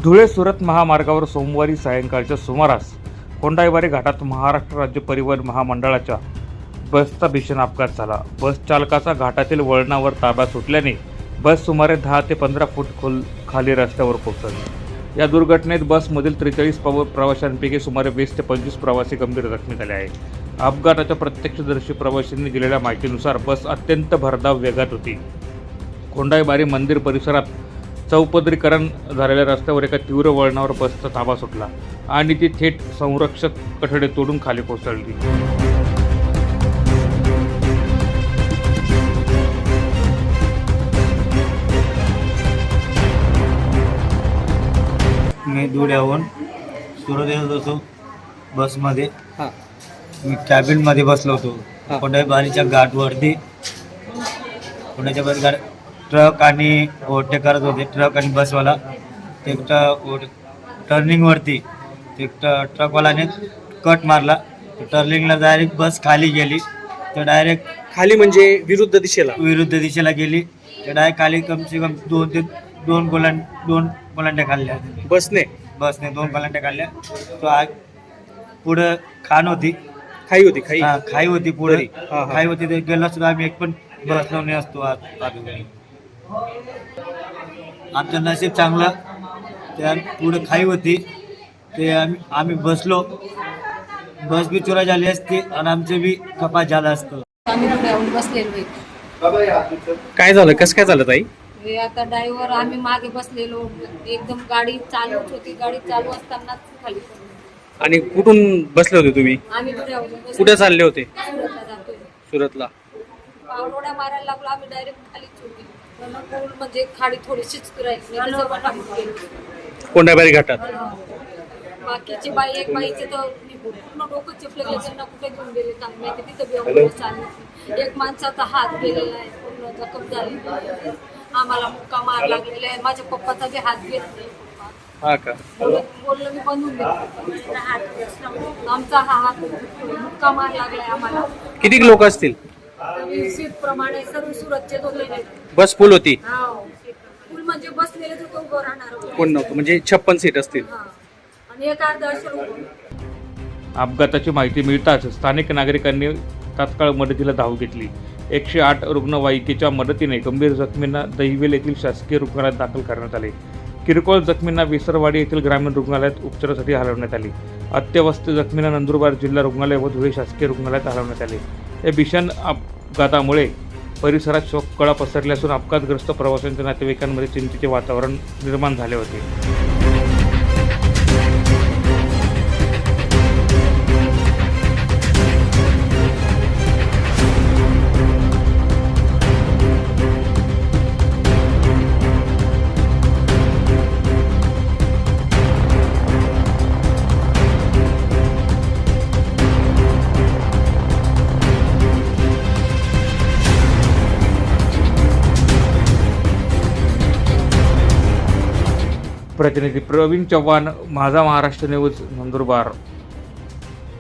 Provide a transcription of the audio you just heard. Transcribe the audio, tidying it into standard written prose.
धुळे सुरत महामार्गावर सोमवारी सायंकाळच्या सुमारास कोंडाईबारी घाटात महाराष्ट्र राज्य परिवहन महामंडळाच्या बसचा भीषण अपघात झाला। बस चालकाचा घाटातील वळणावर ताबा सुटल्याने बस सुमारे 10 ते 15 फूट खोल खाली रस्त्यावर कोसळली। या दुर्घटनेत बसमधील 43 प्रवाशांपैकी सुमारे 20 ते 25 प्रवासी गंभीर जखमी झाले आहेत। अपघाताच्या प्रत्यक्षदर्शी प्रवाशांनी दिलेल्या माहितीनुसार बस अत्यंत भरधाव वेगात होती। कोंडाईबारी मंदिर परिसरात चौपदरीकरण झालेल्या रस्त्यावर एका तीव्र वळणावर बसचा ताबा सुटला आणि ती थेट संरक्षक कठडे तोडून खाली कोसळली। मी धुळ्याहून सुरत येत होतो बसमध्ये। मी कॅबिनमध्ये बसलो होतो। कोंडाईबारीच्या घाटवरती कोंडाईच्या घाट ट्रक आणि ओव्हरटेक करत होते। ट्रक आणि बसवाला ते टर्निंगवरती ते ट्रकवाल्याने कट मारला। टर्निंगला डायरेक्ट बस खाली गेली। तर डायरेक्ट खाली म्हणजे विरुद्ध दिशेला गेली। तर डायरेक्ट खाली कम से कम दोन गोलांट्या खाल्ल्या बसने 2 गोलांट्या खाल्ल्या। तो पुढं खाई होती पुढे खाई होती ते गेला सुद्धा आम्ही एक पण बसलो नाही असतो। आमचं नशीब चांगलं, त्या पुढे खाई होती ते आम्ही बसलो। बस बी चोरा झाली असती आणि आमचे बी कपात झालं असतं। आम्ही धुळ्याहून बसलेलो काय झालं, कसं काय झालं ताई? हे आता ड्रायव्हर आम्ही मागे बसलेलो, एकदम गाडी चालूच होती। गाडी चालू असतानाच खाली पडलो। आणि कुठून बसले होते तुम्ही? आम्ही धुळ्याहून बसलो। कुठे चालले होते? सुरतला जातोय। सुरतला? पावडोड्या मारायला लागलो आम्ही, डायरेक्ट खालीच होती। पूल म्हणजे खाडी थोडीशीच राहिली। कोंडाईबारी घाटात बाकीची एक बाईचे तर मी पूर्ण डोकं चिपलेलं, त्यांना कुठे घेऊन गेले काय माहिती। तिथं बेवडे चालू, एक माणसाचा हात गेलेला आहे, पूर्ण जखम झालेली आहे। आम्हाला मुक्का मार लागलेला आहे। माझ्या पप्पाचा बी हात घेत हा का? बोललो मी बनवून देतो आमचा हा हात मुक्का मार लागलाय आम्हाला। किती लोक असतील? सीट प्रमाणे सर्व सुरतचे होते। बस फुल होती? फुल म्हणजे बसलेले तर उभं राहणार कोण नव्हतं, म्हणजे 56 सीट असतील। आणि एक अर्धा अपघाताची माहिती मिळताच स्थानिक नागरिकांनी तात्काळ मदतीला धाव घेतली। 108 रुग्णवाहिकेच्या मदतीने गंभीर जखमींना दहिवेल येथील शासकीय रुग्णालयात दाखल करण्यात आले। किरकोळ जखमींना विसरवाडी येथील ग्रामीण रुग्णालयात उपचारासाठी हलवण्यात आले। अत्यवस्थ जखमींना नंदुरबार जिल्हा रुग्णालय व धुळे शासकीय रुग्णालयात हलवण्यात आले। या भीषण अपघातामुळे परिसरात शोककळा पसरली असून अपघातग्रस्त प्रवाशांच्या नातेवाईकांमध्ये चिंतेचे वातावरण निर्माण झाले होते। प्रतिनिधी प्रवीण चव्हाण, माझा महाराष्ट्र न्यूज, नंदुरबार।